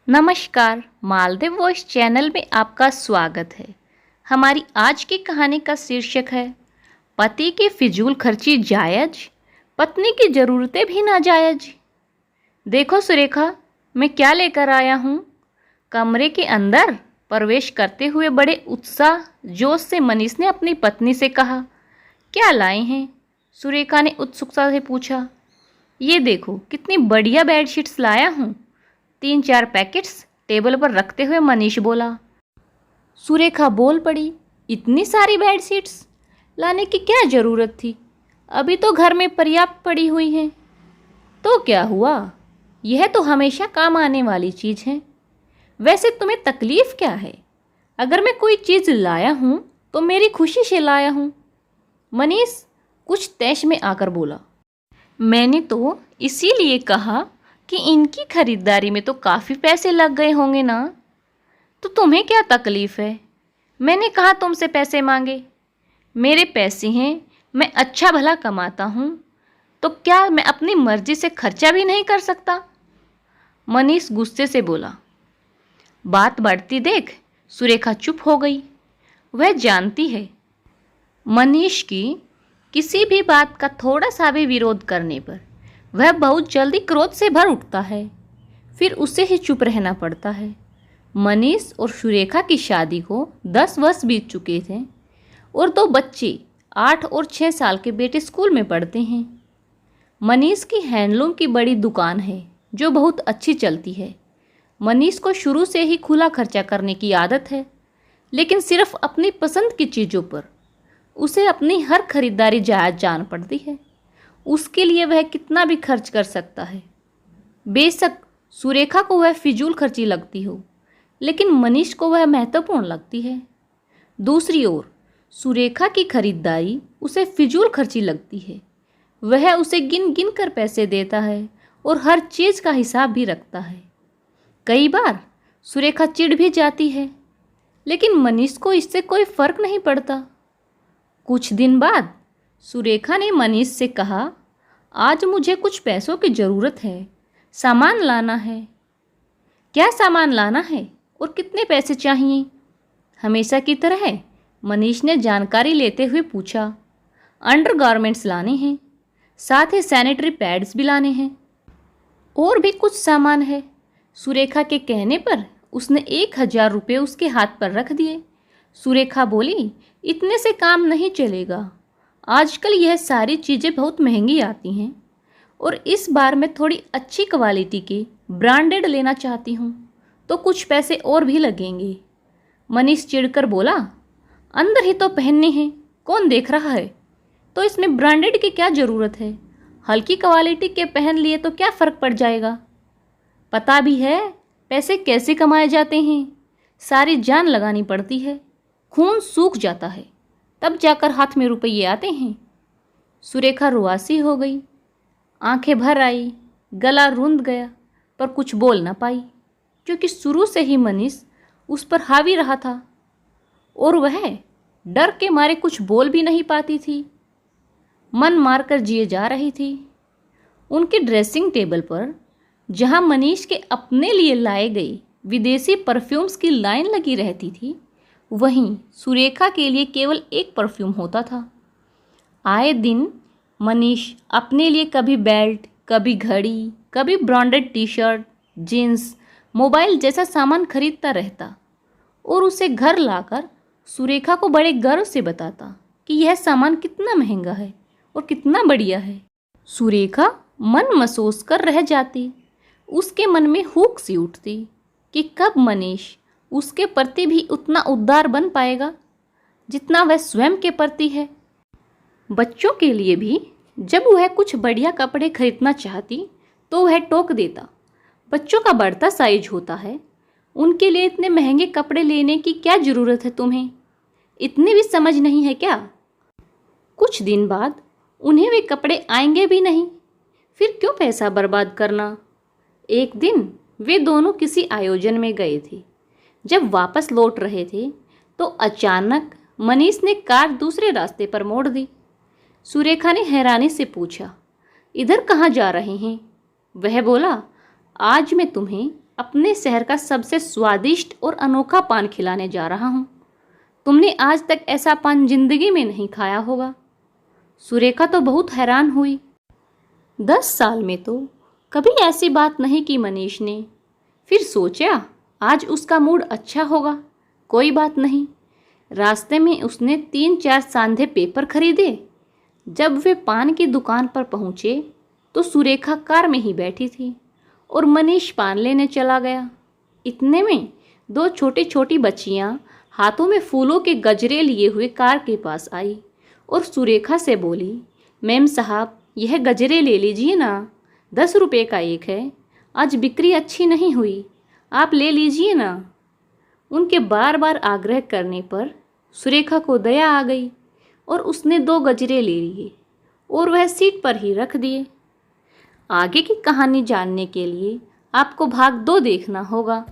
नमस्कार, Maldev voice channel में आपका स्वागत है। हमारी आज की कहानी का शीर्षक है पति की फिजूल खर्ची जायज, पत्नी की ज़रूरतें भी नाजायज। देखो सुरेखा, मैं क्या लेकर आया हूँ। कमरे के अंदर प्रवेश करते हुए बड़े उत्साह जोश से मनीष ने अपनी पत्नी से कहा। क्या लाए हैं? सुरेखा ने उत्सुकता से पूछा। ये देखो कितनी बढ़िया बेडशीट्स लाया हूँ। 3-4 पैकेट्स टेबल पर रखते हुए मनीष बोला। सुरेखा बोल पड़ी, इतनी सारी बेडशीट्स लाने की क्या ज़रूरत थी? अभी तो घर में पर्याप्त पड़ी हुई हैं। तो क्या हुआ? यह तो हमेशा काम आने वाली चीज़ है। वैसे तुम्हें तकलीफ़ क्या है? अगर मैं कोई चीज़ लाया हूँ तो मेरी खुशी से लाया हूँ। मनीष कुछ तैश में आकर बोला। मैंने तो इसीलिए कहा कि इनकी खरीदारी में तो काफ़ी पैसे लग गए होंगे ना। तो तुम्हें क्या तकलीफ़ है? मैंने कहा तुमसे पैसे मांगे। मेरे पैसे हैं, मैं अच्छा भला कमाता हूँ, तो क्या मैं अपनी मर्जी से खर्चा भी नहीं कर सकता? मनीष गुस्से से बोला। बात बढ़ती देख सुरेखा चुप हो गई। वह जानती है मनीष की किसी भी बात का थोड़ा सा भी विरोध करने पर वह बहुत जल्दी क्रोध से भर उठता है, फिर उसे ही चुप रहना पड़ता है। मनीष और सुरेखा की शादी को 10 वर्ष बीत चुके थे और 2 बच्चे 8 और 6 साल के बेटे स्कूल में पढ़ते हैं। मनीष की हैंडलूम की बड़ी दुकान है जो बहुत अच्छी चलती है। मनीष को शुरू से ही खुला खर्चा करने की आदत है, लेकिन सिर्फ अपनी पसंद की चीज़ों पर उसे अपनी हर खरीदारी जायज़ जान पड़ती है। उसके लिए वह कितना भी खर्च कर सकता है। बेशक सुरेखा को वह फिजूल खर्ची लगती हो, लेकिन मनीष को वह महत्वपूर्ण लगती है। दूसरी ओर सुरेखा की खरीदारी उसे फिजूल खर्ची लगती है। वह उसे गिन गिन कर पैसे देता है और हर चीज़ का हिसाब भी रखता है। कई बार सुरेखा चिढ़ भी जाती है, लेकिन मनीष को इससे कोई फर्क नहीं पड़ता। कुछ दिन बाद सुरेखा ने मनीष से कहा, आज मुझे कुछ पैसों की ज़रूरत है, सामान लाना है। क्या सामान लाना है और कितने पैसे चाहिए? हमेशा की तरह मनीष ने जानकारी लेते हुए पूछा। अंडरगारमेंट्स लाने हैं, साथ ही सैनिटरी पैड्स भी लाने हैं और भी कुछ सामान है। सुरेखा के कहने पर उसने 1000 रुपये उसके हाथ पर रख दिए। सुरेखा बोली, इतने से काम नहीं चलेगा। आजकल यह सारी चीज़ें बहुत महंगी आती हैं और इस बार मैं थोड़ी अच्छी क्वालिटी के ब्रांडेड लेना चाहती हूँ, तो कुछ पैसे और भी लगेंगे। मनीष चिढ़कर बोला, अंदर ही तो पहनने हैं, कौन देख रहा है? तो इसमें ब्रांडेड की क्या ज़रूरत है? हल्की क्वालिटी के पहन लिए तो क्या फ़र्क पड़ जाएगा? पता भी है पैसे कैसे कमाए जाते हैं। सारी जान लगानी पड़ती है, खून सूख जाता है, तब जाकर हाथ में रुपये आते हैं। सुरेखा रुआसी हो गई, आंखें भर आई, गला रूंध गया, पर कुछ बोल ना पाई, क्योंकि शुरू से ही मनीष उस पर हावी रहा था और वह डर के मारे कुछ बोल भी नहीं पाती थी। मन मारकर जिए जा रही थी। उनकी ड्रेसिंग टेबल पर जहां मनीष के अपने लिए लाए गए विदेशी परफ्यूम्स की लाइन लगी रहती थी, वहीं सुरेखा के लिए केवल एक परफ्यूम होता था। आए दिन मनीष अपने लिए कभी बेल्ट, कभी घड़ी, कभी ब्रांडेड टी-शर्ट, जीन्स, मोबाइल जैसा सामान खरीदता रहता और उसे घर लाकर सुरेखा को बड़े गर्व से बताता कि यह सामान कितना महंगा है और कितना बढ़िया है। सुरेखा मन महसूस कर रह जाती। उसके मन में हुक सी उठती कि कब मनीष उसके प्रति भी उतना उदार बन पाएगा जितना वह स्वयं के प्रति है। बच्चों के लिए भी जब वह कुछ बढ़िया कपड़े खरीदना चाहती तो वह टोक देता, बच्चों का बढ़ता साइज होता है, उनके लिए इतने महंगे कपड़े लेने की क्या ज़रूरत है तुम्हें? इतने भी समझ नहीं है क्या? कुछ दिन बाद उन्हें वे कपड़े आएंगे भी नहीं, फिर क्यों पैसा बर्बाद करना? एक दिन वे दोनों किसी आयोजन में गए थे। जब वापस लौट रहे थे तो अचानक मनीष ने कार दूसरे रास्ते पर मोड़ दी। सुरेखा ने हैरानी से पूछा, इधर कहाँ जा रहे हैं? वह बोला, आज मैं तुम्हें अपने शहर का सबसे स्वादिष्ट और अनोखा पान खिलाने जा रहा हूँ। तुमने आज तक ऐसा पान जिंदगी में नहीं खाया होगा। सुरेखा तो बहुत हैरान हुई। 10 साल में तो कभी ऐसी बात नहीं की मनीष ने। फिर सोचा आज उसका मूड अच्छा होगा, कोई बात नहीं। रास्ते में उसने 3-4 सांधे पेपर खरीदे। जब वे पान की दुकान पर पहुँचे तो सुरेखा कार में ही बैठी थी और मनीष पान लेने चला गया। इतने में 2 छोटी छोटी बच्चियां हाथों में फूलों के गजरे लिए हुए कार के पास आई और सुरेखा से बोली, मैम साहब यह गजरे ले लीजिए ना, 10 रुपये का एक है। आज बिक्री अच्छी नहीं हुई, आप ले लीजिए ना। उनके बार बार आग्रह करने पर सुरेखा को दया आ गई और उसने 2 गजरे ले लिए और वह सीट पर ही रख दिए। आगे की कहानी जानने के लिए आपको भाग 2 देखना होगा।